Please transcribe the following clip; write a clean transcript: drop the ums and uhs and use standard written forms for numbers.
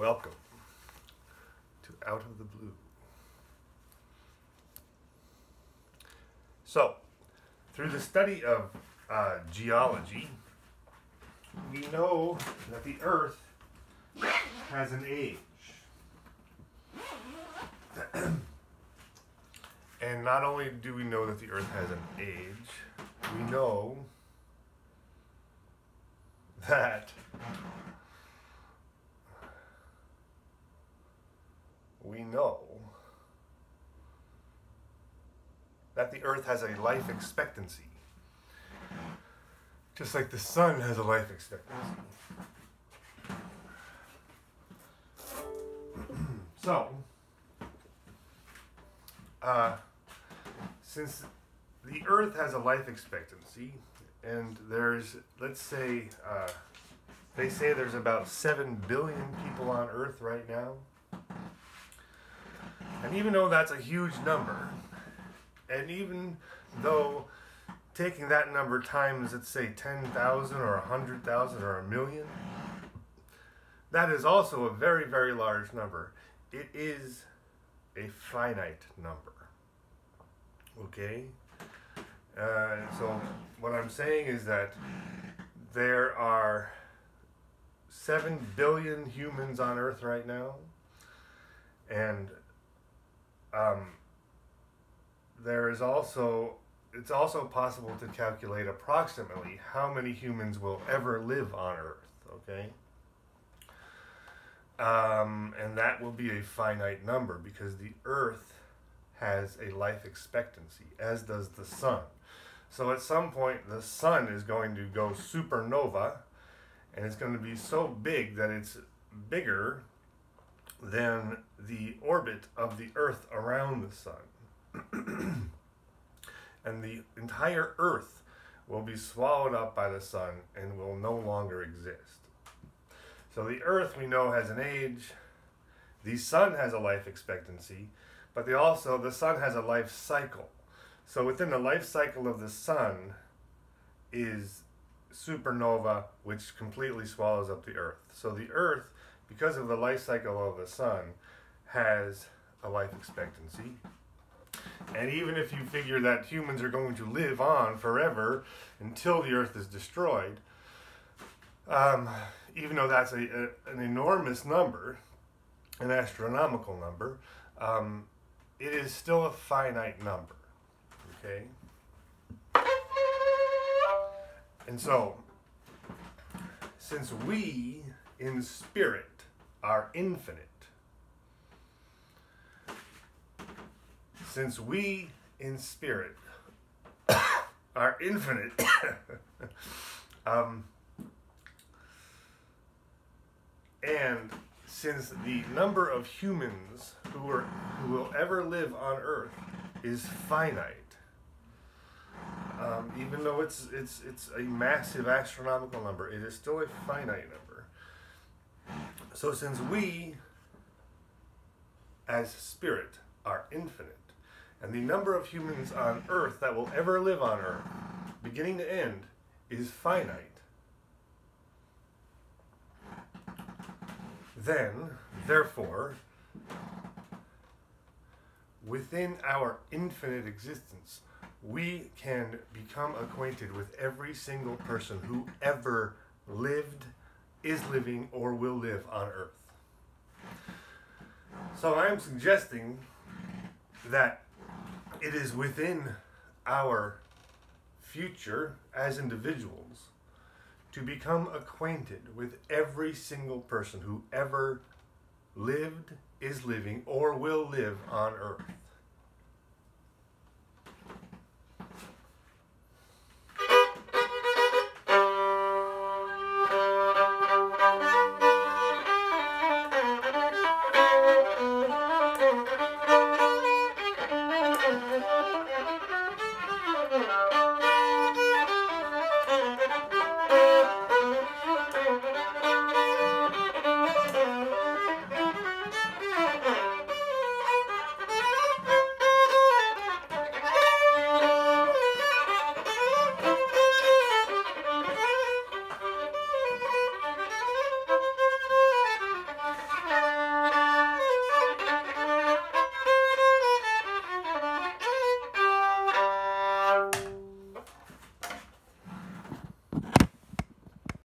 Welcome to Out of the Blue. So, through the study of geology, we know that the Earth has an age. And not only do we know that the Earth has an age, we know that the Earth has a life expectancy. Just like the sun has a life expectancy. So, since the Earth has a life expectancy, and there's, let's say, they say there's about 7 billion people on Earth right now. And even though that's a huge number, and even though taking that number times, let's say, 10,000 or 100,000 or a million, that is also a very, very large number. It is a finite number. Okay? So what I'm saying is that there are 7 billion humans on Earth right now, and it's also possible to calculate approximately how many humans will ever live on Earth, okay? And that will be a finite number because the Earth has a life expectancy, as does the sun. So at some point, the sun is going to go supernova, and it's going to be so big that it's bigger than the orbit of the Earth around the sun. And the entire Earth will be swallowed up by the sun and will no longer exist. So the Earth, we know, has an age. The sun has a life expectancy, but the sun has a life cycle. So within the life cycle of the sun is supernova, which completely swallows up the Earth. So the Earth, because of the life cycle of the sun, has a life expectancy. And even if you figure that humans are going to live on forever until the Earth is destroyed, even though that's an enormous number, an astronomical number, it is still a finite number. Okay? And so, since we in spirit are infinite, since we in spirit are infinite, and since the number of humans who will ever live on Earth is finite, even though it's a massive astronomical number, it is still a finite number. So since we, as spirit, are infinite, and the number of humans on Earth that will ever live on Earth, beginning to end, is finite, then, therefore, within our infinite existence, we can become acquainted with every single person who ever lived, is living, or will live on Earth. So I am suggesting that it is within our future as individuals to become acquainted with every single person who ever lived, is living, or will live on Earth.